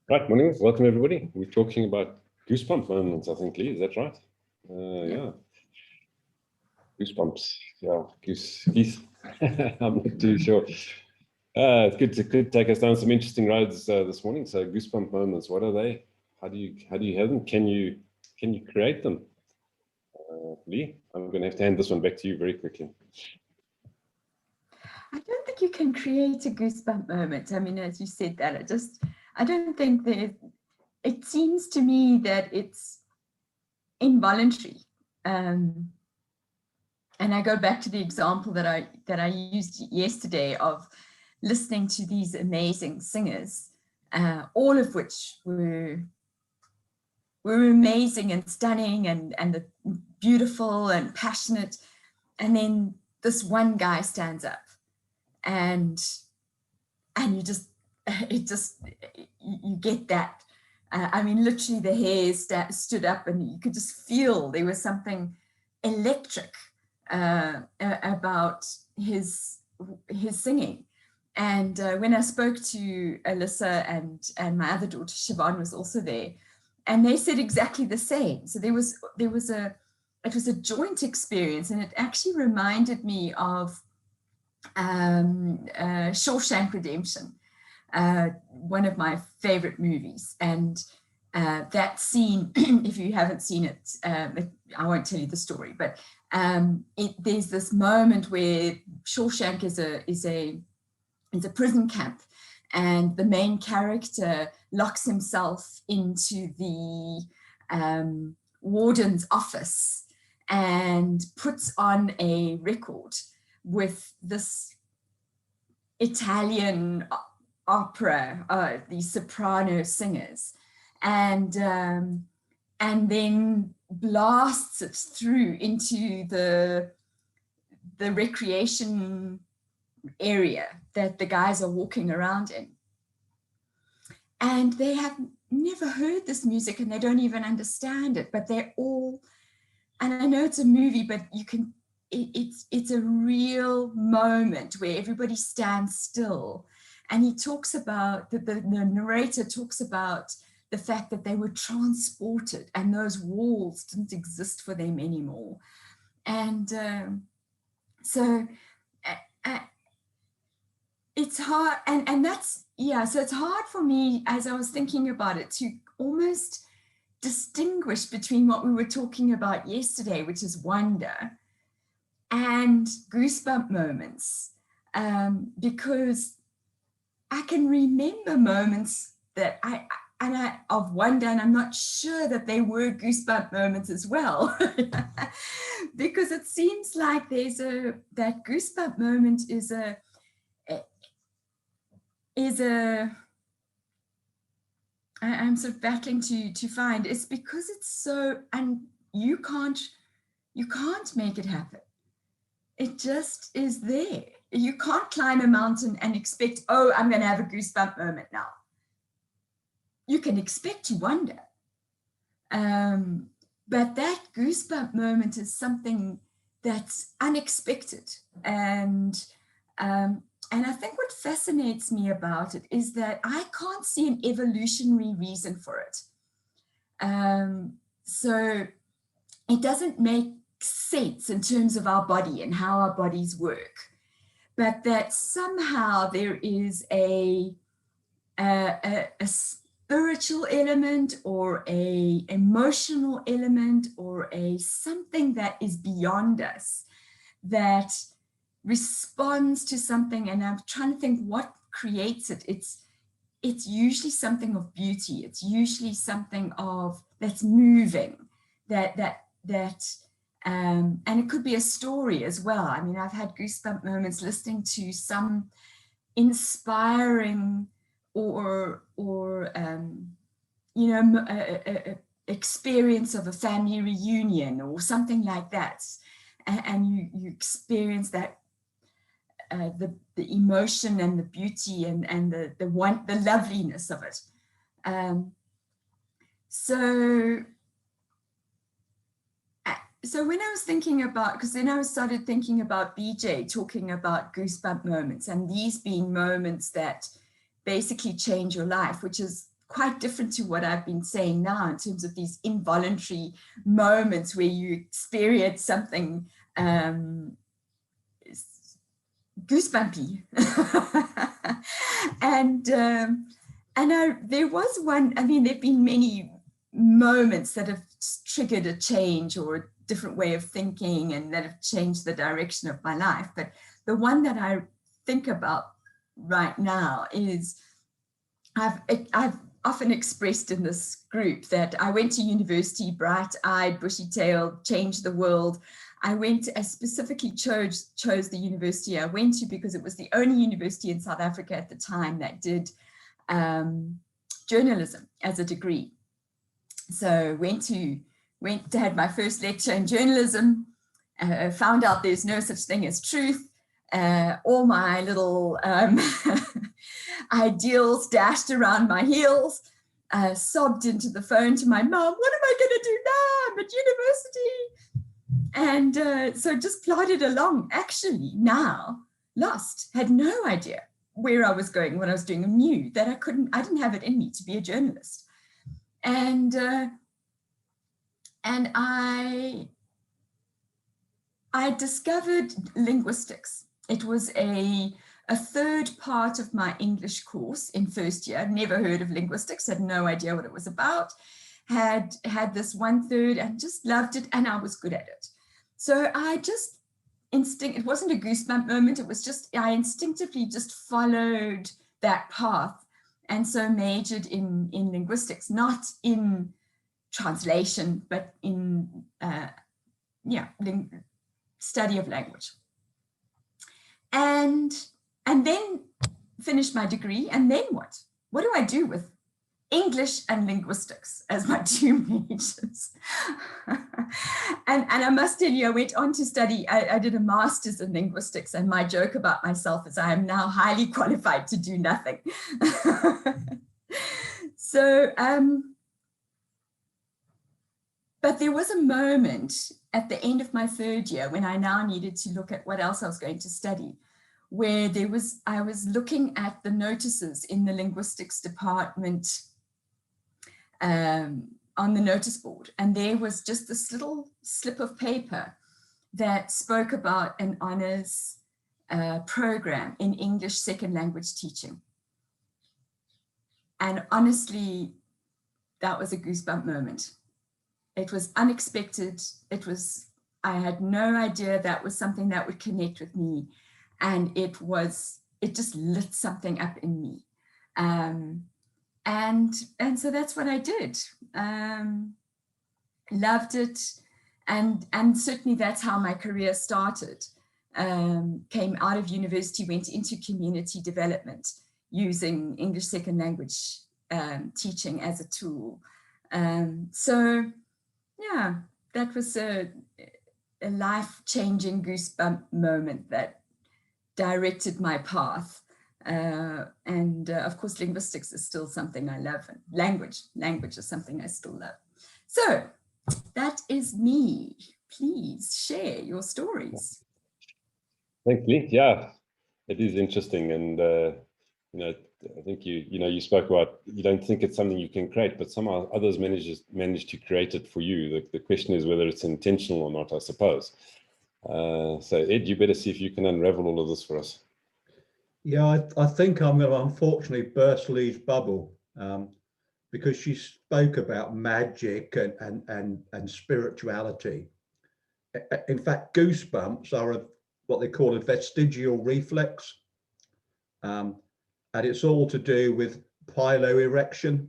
Right, morning. Welcome, everybody. We're talking about goosebump moments, I think, Lee. Is that right? Yeah. Goosebumps. Yeah, geese. I'm not too sure. It's good to take us down some interesting roads this morning. So, goosebump moments. What are they? How do you have them? Can you create them? Lee, I'm going to have to hand this one back to you very quickly. I don't think you can create a goosebump moment. I mean, as you said that, I don't think that it seems to me that it's involuntary. And I go back to the example that I used yesterday of listening to these amazing singers, all of which were amazing and stunning and the beautiful and passionate. And then this one guy stands up and you get that. I mean, literally the hairs stood up and you could just feel there was something electric about his singing. And when I spoke to Alyssa and my other daughter Siobhan was also there, and they said exactly the same. So it was a joint experience, and it actually reminded me of Shawshank Redemption, one of my favorite movies. And that scene, if you haven't seen it, I won't tell you the story, but there's this moment where Shawshank is a prison camp, and the main character locks himself into the warden's office and puts on a record with this Italian opera, these soprano singers, and then blasts it through into the recreation area that the guys are walking around in. And they have never heard this music and they don't even understand it, but they're all, and I know it's a movie, but it's a real moment where everybody stands still. And he talks about, the narrator talks about the fact that they were transported and those walls didn't exist for them anymore. And so it's hard, and that's, yeah, so it's hard for me, as I was thinking about it, to almost distinguish between what we were talking about yesterday, which is wonder, and goosebump moments, because I can remember moments that of wonder, and I'm not sure that they were goosebump moments as well, because it seems like that goosebump moment is I'm sort of battling to find. It's because it's so, and you can't make it happen. It just is there. You can't climb a mountain and expect, oh, I'm going to have a goosebump moment now. You can expect to wonder. But that goosebump moment is something that's unexpected. And I think what fascinates me about it is that I can't see an evolutionary reason for it. So it doesn't make sense in terms of our body and how our bodies work, but that somehow there is a spiritual element or a emotional element or a something that is beyond us that responds to something. And I'm trying to think what creates it. It's usually something of beauty. It's usually something of that's moving, and it could be a story as well. I mean, I've had goosebump moments listening to some inspiring or experience of a family reunion or something like that, and you experience that the emotion and the beauty and the loveliness of it. So when I was thinking about, because then I started thinking about BJ talking about goosebump moments and these being moments that basically change your life, which is quite different to what I've been saying now in terms of these involuntary moments where you experience something goosebumpy. and there was one, I mean, there've been many moments that have triggered a change or a different way of thinking and that have changed the direction of my life. But the one that I think about right now is I've often expressed in this group that I went to university, bright-eyed, bushy-tailed, changed the world. I specifically chose the university I went to because it was the only university in South Africa at the time that did journalism as a degree. So had my first lecture in journalism, found out there's no such thing as truth. All my little ideals dashed around my heels, sobbed into the phone to my mom, what am I going to do now? I'm at university. And so just plodded along, actually now lost, had no idea where I was going, what I was doing, and knew that I didn't have it in me to be a journalist. And I discovered linguistics. It was a third part of my English course in first year. I'd never heard of linguistics, had no idea what it was about, had this 1/3 and just loved it, and I was good at it. So I just it wasn't a goosebump moment, it was just, I instinctively just followed that path, and so majored in linguistics, not in translation, but in study of language. And then finished my degree, and then what? What do I do with English and linguistics as my two majors? and I must tell you, I went on to study, I did a master's in linguistics, and my joke about myself is I am now highly qualified to do nothing. So, but there was a moment at the end of my third year when I now needed to look at what else I was going to study, where I was looking at the notices in the linguistics department on the notice board, and there was just this little slip of paper that spoke about an honors program in English second language teaching. And honestly, that was a goosebump moment. It was unexpected. I had no idea that was something that would connect with me. And it just lit something up in me. And so that's what I did. Loved it. And certainly that's how my career started. Came out of university, went into community development using English second language teaching as a tool. So yeah, that was a life-changing goosebump moment that directed my path. And of course, linguistics is still something I love, and language is something I still love. So that is me. Please share your stories. Thanks, Lee. Yeah, it is interesting. And, I think you spoke about, you don't think it's something you can create, but somehow others manage to create it for you. The question is whether it's intentional or not, I suppose. So Ed, you better see if you can unravel all of this for us. Yeah, I think I'm going to unfortunately burst Lee's bubble, because she spoke about magic and spirituality. In fact, goosebumps are what they call a vestigial reflex. And it's all to do with piloerection.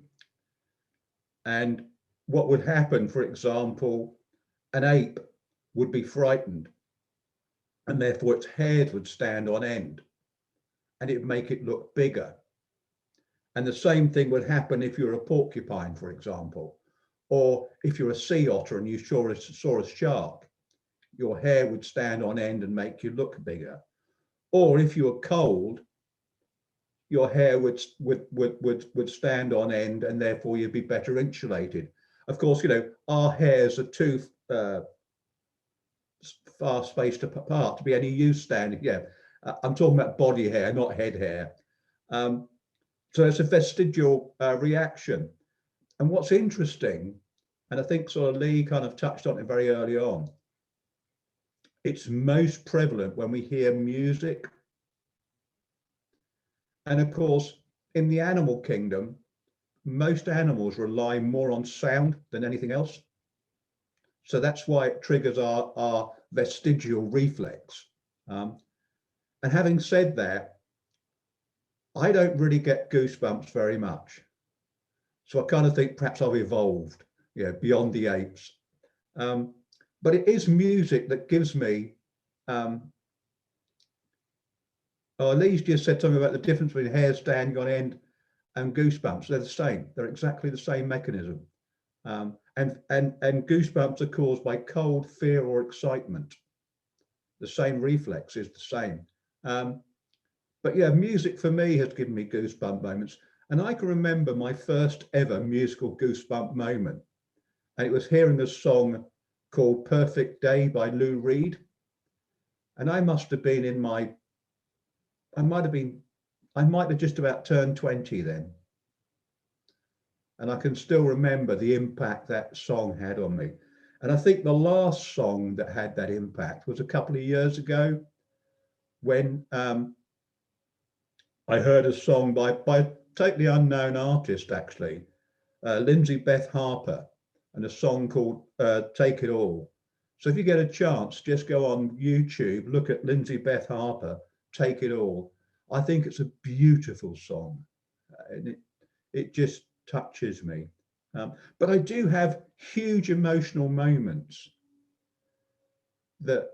And what would happen, for example, an ape would be frightened, and therefore its hairs would stand on end, and it would make it look bigger. And the same thing would happen if you're a porcupine, for example, or if you're a sea otter and you saw a shark, your hair would stand on end and make you look bigger. Or if you were cold, your hair would stand on end, and therefore you'd be better insulated. Of course, our hairs are too far spaced apart to be any use standing. Yeah, I'm talking about body hair, not head hair. So it's a vestigial reaction. And what's interesting, and I think sort of Lee kind of touched on it very early on, it's most prevalent when we hear music. And of course, in the animal kingdom, most animals rely more on sound than anything else. So that's why it triggers our vestigial reflex. And having said that, I don't really get goosebumps very much. So I kind of think perhaps I've evolved, beyond the apes. But it is music that gives me, Lee's just said something about the difference between hair standing on end and goosebumps. They're the same. They're exactly the same mechanism. And goosebumps are caused by cold, fear, or excitement. The same reflex is the same. But yeah, music for me has given me goosebump moments. And I can remember my first ever musical goosebump moment. And it was hearing a song called Perfect Day by Lou Reed. And I must have been in my, I might have just about turned 20 then. And I can still remember the impact that song had on me. And I think the last song that had that impact was a couple of years ago when I heard a song by a totally unknown artist, actually, Lindsay Beth Harper, and a song called Take It All. So if you get a chance, just go on YouTube, look at Lindsay Beth Harper, Take It All. I think it's a beautiful song. And it just touches me. But I do have huge emotional moments that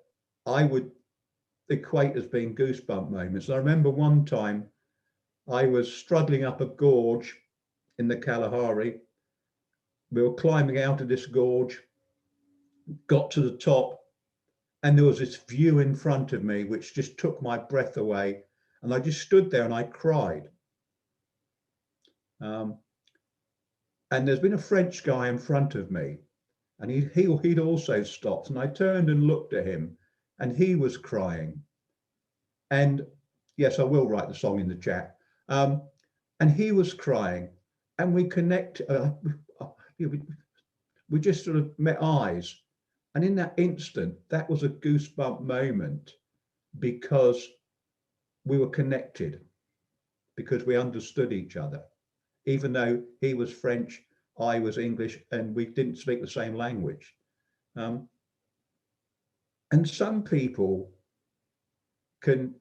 I would equate as being goosebump moments. I remember one time I was struggling up a gorge in the Kalahari. We were climbing out of this gorge, got to the top, and there was this view in front of me which just took my breath away. And I just stood there and I cried. And there's been a French guy in front of me, and he'd also stopped. And I turned and looked at him, and he was crying. And yes, I will write the song in the chat. And he was crying, and we we just sort of met eyes. And in that instant, that was a goosebump moment because we were connected, because we understood each other, even though he was French, I was English, and we didn't speak the same language. And some people can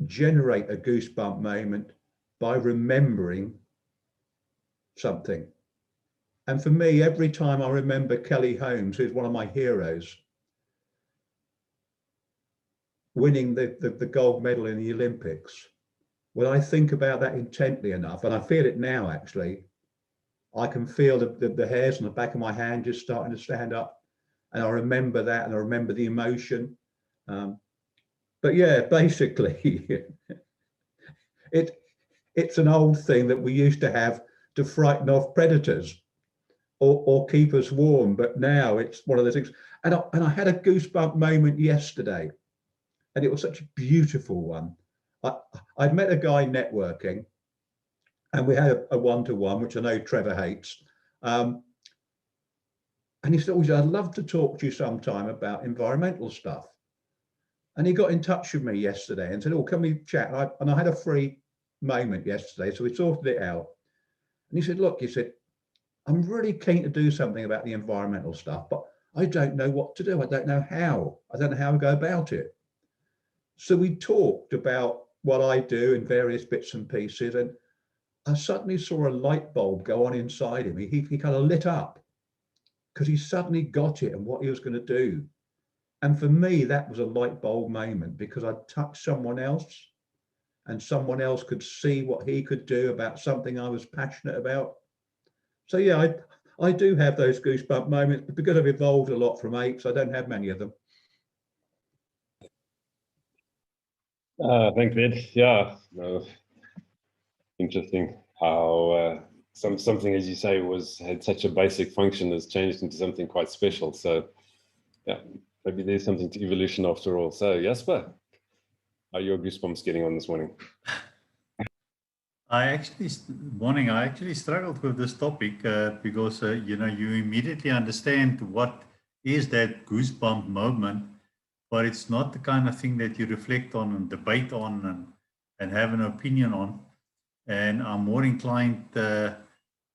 generate a goosebump moment by remembering something. And for me, every time I remember Kelly Holmes, who's one of my heroes, winning the gold medal in the Olympics, when I think about that intently enough, and I feel it now actually, I can feel the hairs on the back of my hand just starting to stand up. And I remember that, and I remember the emotion. But yeah, basically, it's an old thing that we used to have to frighten off predators or keep us warm. But now it's one of those things. And I had a goosebump moment yesterday, and it was such a beautiful one. I'd met a guy networking, and we had a one-to-one, which I know Trevor hates. And he said, "Oh, I'd love to talk to you sometime about environmental stuff." And he got in touch with me yesterday and said, "Oh, can we chat?" And I had a free moment yesterday, so we sorted it out. And he said, "Look," he said, "I'm really keen to do something about the environmental stuff, but I don't know what to do. I don't know how. I don't know how to go about it." So we talked about what I do in various bits and pieces, and I suddenly saw a light bulb go on inside him. He kind of lit up because he suddenly got it and what he was going to do. And for me, that was a light bulb moment because I'd touched someone else and someone else could see what he could do about something I was passionate about. So yeah, I do have those goosebump moments, but because I've evolved a lot from apes, I don't have many of them. Thanks, Ed. Yeah, no, interesting how something, as you say, had such a basic function has changed into something quite special. So yeah, maybe there's something to evolution after all. So Jasper, how are your goosebumps getting on this morning? I actually struggled with this topic because you immediately understand what is that goosebump moment, but it's not the kind of thing that you reflect on and debate on and have an opinion on. And I'm more inclined to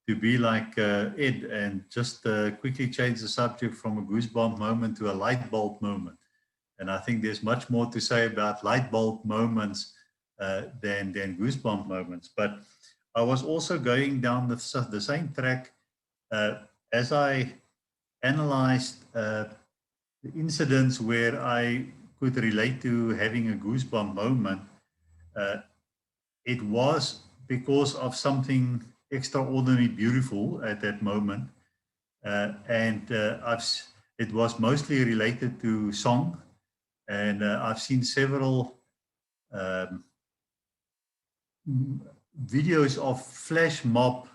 be like Ed and just quickly change the subject from a goosebump moment to a light bulb moment. And I think there's much more to say about light bulb moments than goosebump moments. But I was also going down the same track as I analyzed the incidents where I could relate to having a goosebump moment. It was because of something extraordinarily beautiful at that moment. It was mostly related to song. And I've seen several videos of flash mob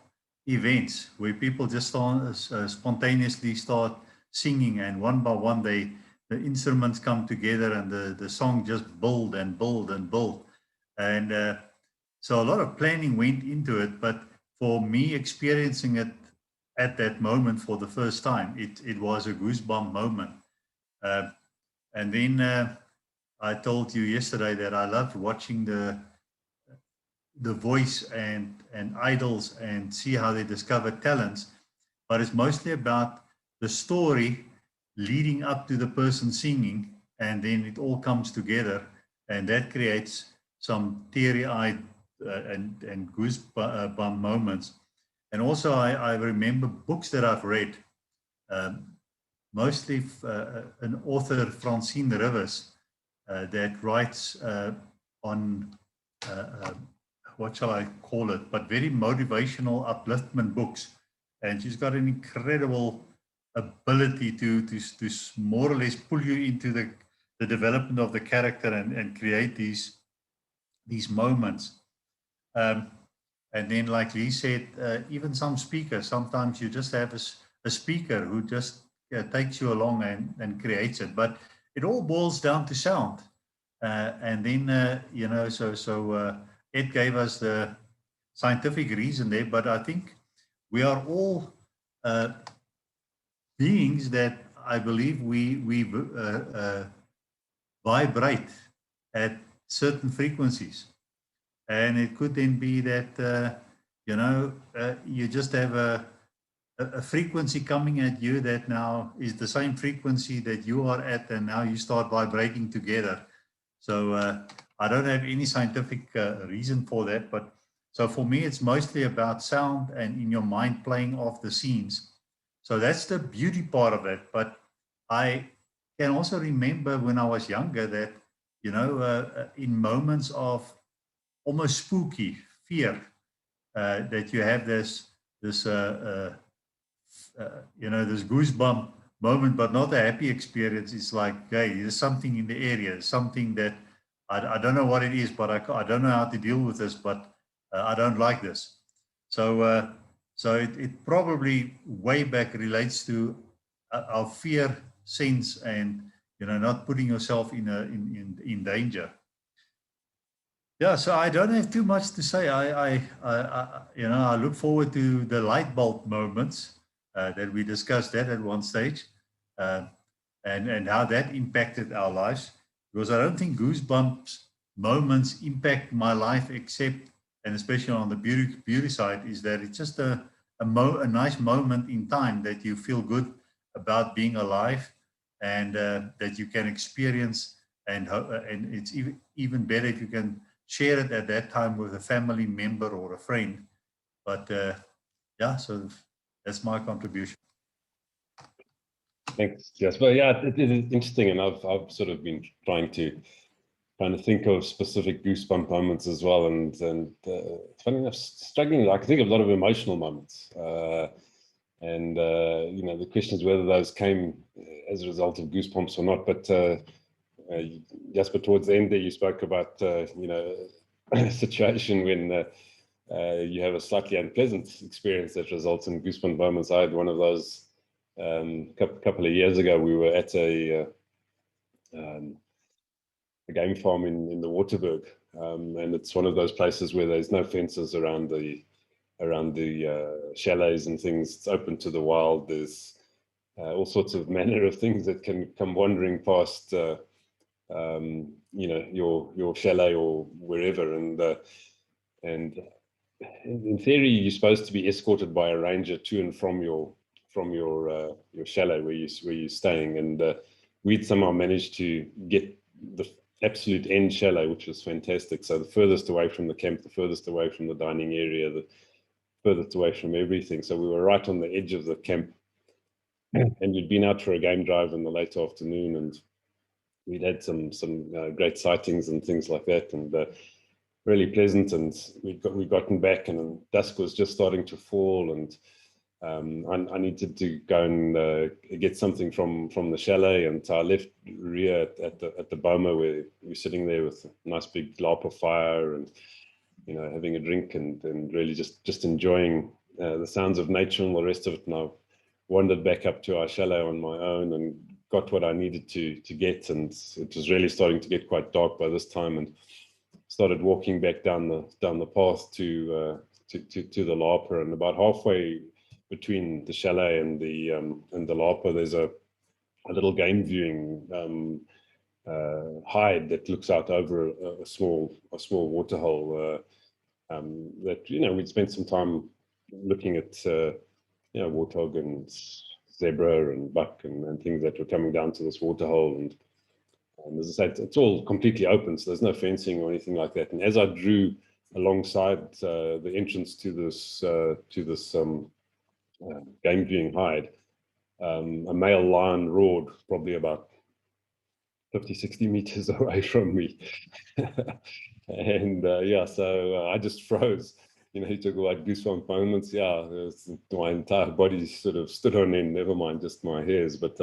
events where people just spontaneously start singing, and one by one the instruments come together and the song just build and build and build. And so a lot of planning went into it, but for me experiencing it at that moment for the first time, it was a goosebump moment. And then I told you yesterday that I loved watching the Voice and Idols and see how they discover talents, but it's mostly about the story leading up to the person singing, and then it all comes together, and that creates some teary-eyed and goosebump moments. And also I remember books that I've read, mostly an author, Francine Rivers, that writes on what shall I call it, but very motivational upliftment books. And she's got an incredible ability to more or less pull you into the development of the character and create these moments. And then, like Lee said, even some speakers, sometimes you just have a speaker who just takes you along and creates it. But it all boils down to sound. And then, so Ed gave us the scientific reason there, but I think we are all beings that I believe we vibrate at certain frequencies. And it could then be that, you just have a frequency coming at you that now is the same frequency that you are at, and now you start vibrating together. So I don't have any scientific reason for that, but so for me, it's mostly about sound and in your mind playing off the scenes. So that's the beauty part of it. But I can also remember when I was younger that, in moments of almost spooky fear, that you have this goosebump moment, but not a happy experience. It's like, hey, there's something in the area, something that I don't know what it is, but I don't know how to deal with this, but I don't like this. So it probably way back relates to our fear sense and, not putting yourself in danger. Yeah, so I don't have too much to say. I look forward to the light bulb moments that we discussed that at one stage, and how that impacted our lives. Because I don't think goosebumps moments impact my life, except, and especially on the beauty side, is that it's just a nice moment in time that you feel good about being alive, and that you can experience, and it's even better if you can share it at that time with a family member or a friend. But so that's my contribution. Thanks. Yes, but yeah, it is interesting, and I've sort of been trying to think of specific goosebump moments as well, and funny enough, struggling. I can think of a lot of emotional moments, and the question is whether those came as a result of goosebumps or not. But Jasper, towards the end there, you spoke about a situation when you have a slightly unpleasant experience that results in goosebump moments. I had one of those a couple of years ago. We were at a game farm in the Waterberg, and it's one of those places where there's no fences around the chalets and things. It's open to the wild. There's all sorts of manner of things that can come wandering past, your chalet or wherever, and in theory, you're supposed to be escorted by a ranger to and from your chalet where you're staying, and we'd somehow managed to get the absolute end chalet, which was fantastic. So the furthest away from the camp, the furthest away from the dining area, the furthest away from everything. So we were right on the edge of the camp, and we'd been out for a game drive in the late afternoon, and we'd had some great sightings and things like that, and really pleasant. And we'd gotten back, and dusk was just starting to fall, and I needed to go and get something from the chalet, and so I left rear at the boma where we're sitting there with a nice big lapa fire, and having a drink, and really just enjoying the sounds of nature and the rest of it. And I wandered back up to our chalet on my own and got what I needed to get, and it was really starting to get quite dark by this time, and started walking back down the path to the lapa, and about halfway between the chalet and the lapa, there's a little game viewing hide that looks out over a small waterhole that we'd spent some time looking at warthog and zebra and buck and things that were coming down to this waterhole, and as I said, it's all completely open, so there's no fencing or anything like that. And as I drew alongside the entrance to this game viewing hide, a male lion roared probably about 50-60 meters away from me. And so I just froze. You talk about goosebump moments. My entire body sort of stood on end, never mind just my hairs, but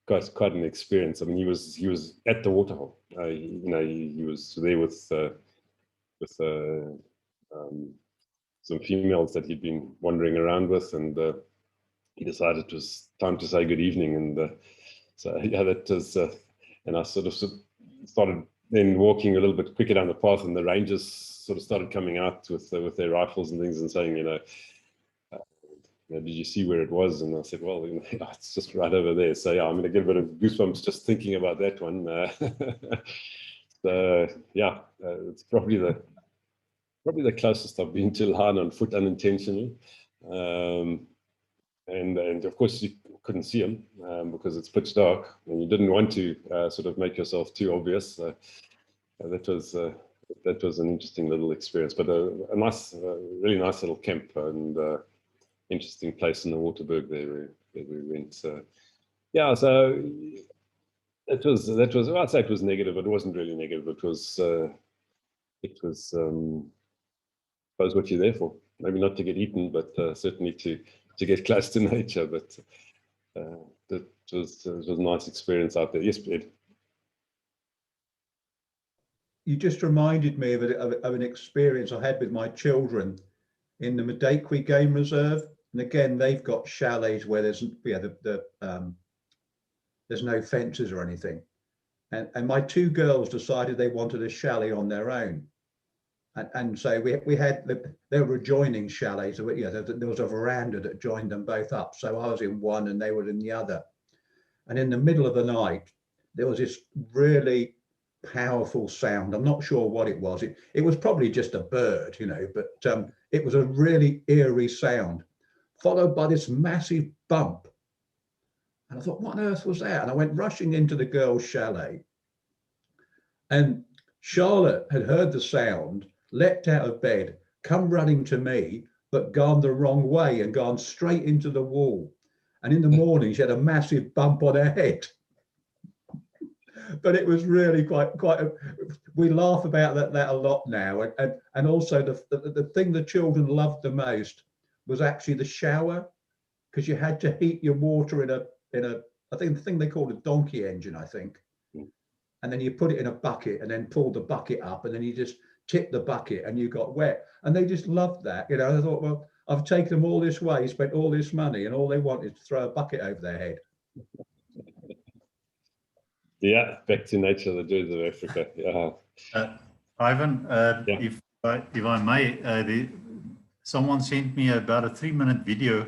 quite an experience. I mean, he was at the waterhole. He was there with some females that he'd been wandering around with, and he decided it was time to say good evening. And that was, and I sort of started then walking a little bit quicker down the path, and the rangers sort of started coming out with their rifles and things and saying, did you see where it was? And I said, well, it's just right over there. So I'm going to get a bit of goosebumps just thinking about that one. It's probably the closest I've been to a lion on foot unintentionally. And of course you couldn't see him because it's pitch dark, and you didn't want to sort of make yourself too obvious. That was an interesting little experience, but a really nice little camp, and interesting place in the Waterberg there where we went. So that was I'd say it was negative, but it wasn't really negative. It was suppose what you're there for. Maybe not to get eaten, but certainly to get close to nature. But it was a nice experience out there. Yes, Ed. You just reminded me of an experience I had with my children in the Madekwe Game Reserve. And again, they've got chalets where there's no fences or anything. And my two girls decided they wanted a chalet on their own. And so we had, there were adjoining chalets. So, there was a veranda that joined them both up. So I was in one and they were in the other. And in the middle of the night, there was this really powerful sound. I'm not sure what it was. It was probably just a bird, but it was a really eerie sound, followed by this massive bump. And I thought, what on earth was that? And I went rushing into the girls' chalet. And Charlotte had heard the sound, leapt out of bed, come running to me, but gone the wrong way and gone straight into the wall. And in the morning, she had a massive bump on her head. But it was really we laugh about that a lot now. And also the thing the children loved the most was actually the shower, because you had to heat your water in a I think the thing they called a donkey engine, I think. And then you put it in a bucket and then pull the bucket up, and then you just tip the bucket and you got wet. And they just loved that. I thought, well, I've taken them all this way, spent all this money, and all they want is to throw a bucket over their head. Yeah, back to nature, the joys of Africa. Yeah. Ivan, Yeah. if I may, someone sent me about a 3-minute video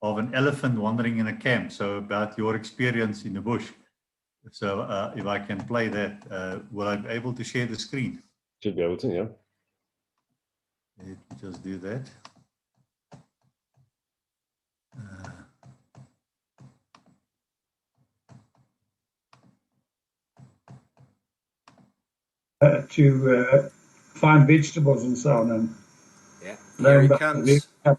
of an elephant wandering in a camp. So about your experience in the bush. So if I can play that, will I be able to share the screen? Should be able to, yeah. Let me just do that. To find vegetables and so on. And Yeah, lo here he and behold, comes. there he comes.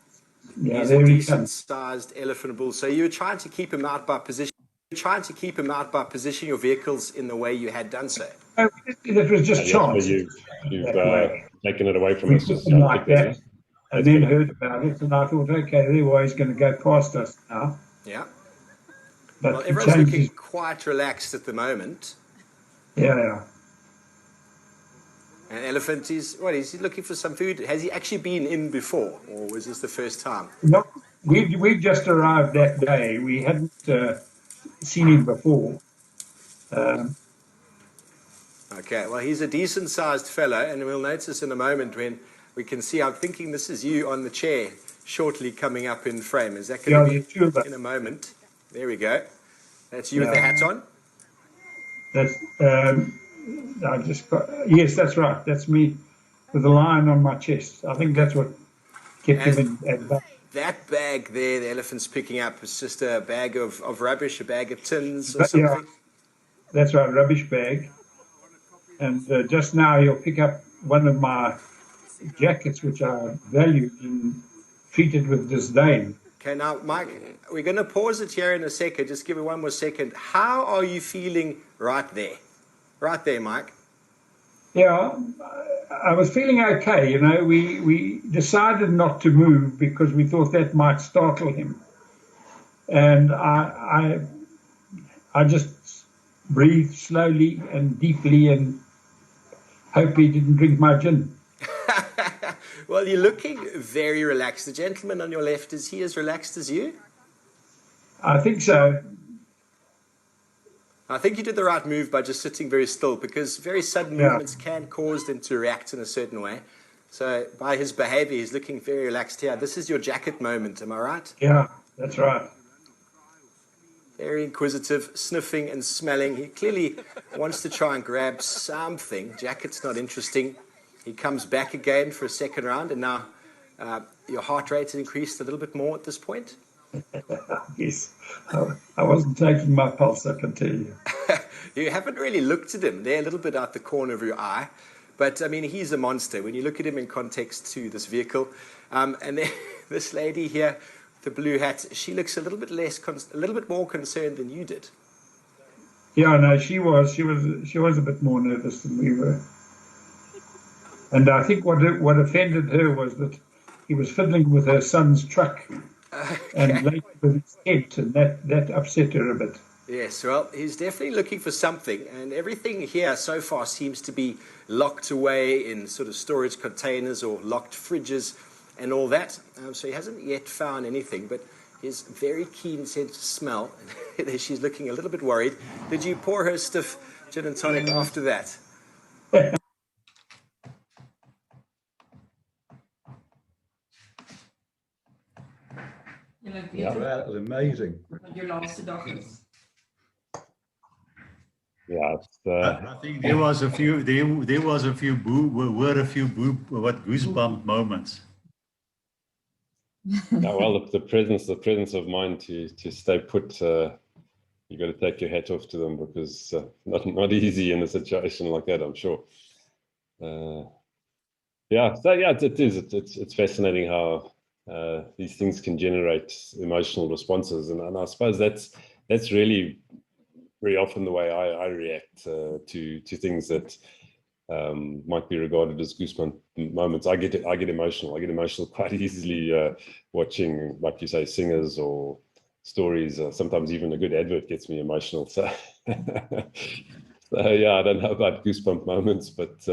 Yeah, He's there a he decent-sized elephant bull. So you were trying to keep him out by position. Positioning your vehicles in the way you had done so. Oh, it was just And that's where chance. you've That way. taken it away from We us, put just them trying to like pick that, that, yeah? and That's then good. heard about it, and I thought, okay, they're always going to go past us now. Yeah. But Well, the everyone's change looking is, quite relaxed at the moment. yeah. An elephant is, what, is he looking for some food? Has he actually been in before, or was this the first time? No, we just arrived that day. We hadn't seen him before. Okay, well, he's a decent-sized fellow, and we'll notice in a moment when we can see, I'm thinking this is you on the chair shortly coming up in frame. Is that going to the two of be us. in a moment? There we go. That's you with Yeah. the hat on? That's I just got, yes, that's right. That's me with a lion on my chest. I think that's what kept him in at bay. That bag there, the elephant's picking up, is just a bag of rubbish, a bag of tins or But, yeah, something? that's right, rubbish bag. And just now he'll pick up one of my jackets, which I value, and treat it with disdain. Okay, now, Mike, we're going to pause it here in a second. Just give me one more second. How are you feeling right there? Right there, Mike. Yeah, I was feeling okay. You know, we decided not to move because we thought that might startle him. And I just breathed slowly and deeply and hope he didn't drink my gin. Well, you're looking very relaxed. The gentleman on your left, is he as relaxed as you? I think so. I think you did the right move by just sitting very still, because very sudden movements can cause them to react in a certain way. So by his behavior, he's looking very relaxed here. This is your jacket moment, am I right? Yeah, that's right. Very inquisitive, sniffing and smelling. He clearly wants to try and grab something. Jacket's not interesting. He comes back again for a second round, and now your heart rate has increased a little bit more at this point. Yes, I wasn't taking my pulse, I can tell you. You haven't really looked at him. They're a little bit out the corner of your eye. But, I mean, he's a monster when you look at him in context to this vehicle. And then this lady here, the blue hat, she looks a little bit more concerned than you did. Yeah, no, she was a bit more nervous than we were. And I think what offended her was that he was fiddling with her son's truck and later with his tent, and that upset her a bit. Yes, well, he's definitely looking for something, and everything here so far seems to be locked away in sort of storage containers or locked fridges and all that. So he hasn't yet found anything, but his very keen sense of smell, she's looking a little bit worried. Did you pour her stiff gin and tonic after that? Yeah. Wow, that was amazing. Your laatste dag is. Yeah, it's, I think there was a few goosebump moments. yeah, well, the presence of mind to stay put. You got to take your hat off to them, because not easy in a situation like that, I'm sure. Yeah, so yeah, it's fascinating how these things can generate emotional responses, and I suppose that's really very often the way I react to things that might be regarded as goosebump moments. I get emotional. I get emotional quite easily watching, like you say, singers or stories. Sometimes even a good advert gets me emotional. So, so yeah, I don't know about goosebump moments, but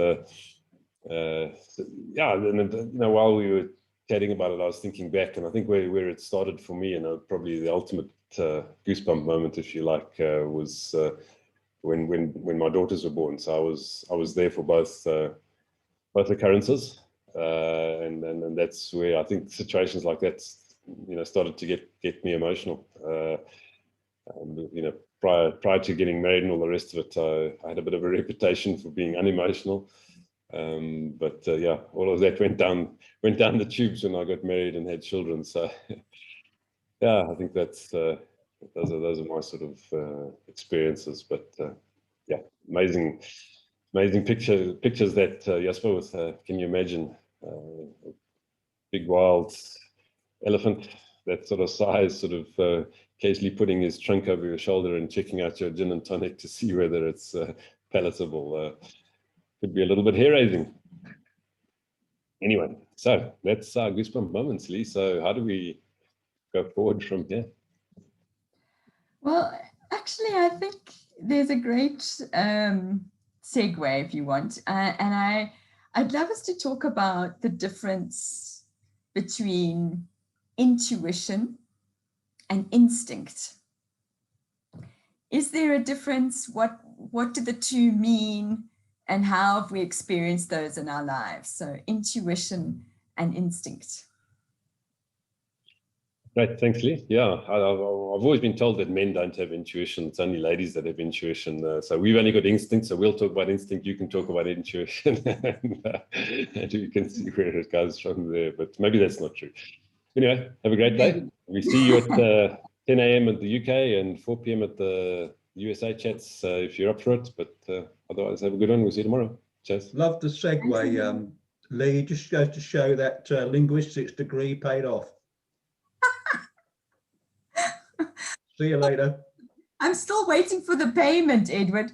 yeah. And while we were chatting about it, I was thinking back, and I think where it started for me, and probably the ultimate goosebump moment, if you like, was when my daughters were born. So I was there for both both occurrences, and that's where I think situations like that, started to get me emotional. Prior to getting married and all the rest of it, I had a bit of a reputation for being unemotional. But yeah, all of that went down the tubes when I got married and had children. So yeah, I think that's those are my sort of experiences. But yeah, amazing pictures that Jasper with. Can you imagine big wild elephant that sort of size, sort of occasionally putting his trunk over your shoulder and checking out your gin and tonic to see whether it's palatable. Could be a little bit hair-raising. Anyway, so that's our goosebump moments, Lee. So how do we go forward from here? Well, actually, I think there's a great segue, if you want, and I'd love us to talk about the difference between intuition and instinct. Is there a difference? What do the two mean, and how have we experienced those in our lives? So intuition and instinct. Great, thanks, Lee. Yeah, I've always been told that men don't have intuition. It's only ladies that have intuition. So we've only got instinct. So we'll talk about instinct. You can talk about intuition, and you can see where it goes from there. But maybe that's not true. Anyway, have a great day. We see you at 10 a.m. at the UK and 4 p.m. at the USA chats if you're up for it. But otherwise, have a good one. We'll see you tomorrow. Cheers. Love the segue, Lee. Just goes to show that linguistics degree paid off. See you later. I'm still waiting for the payment, Edward.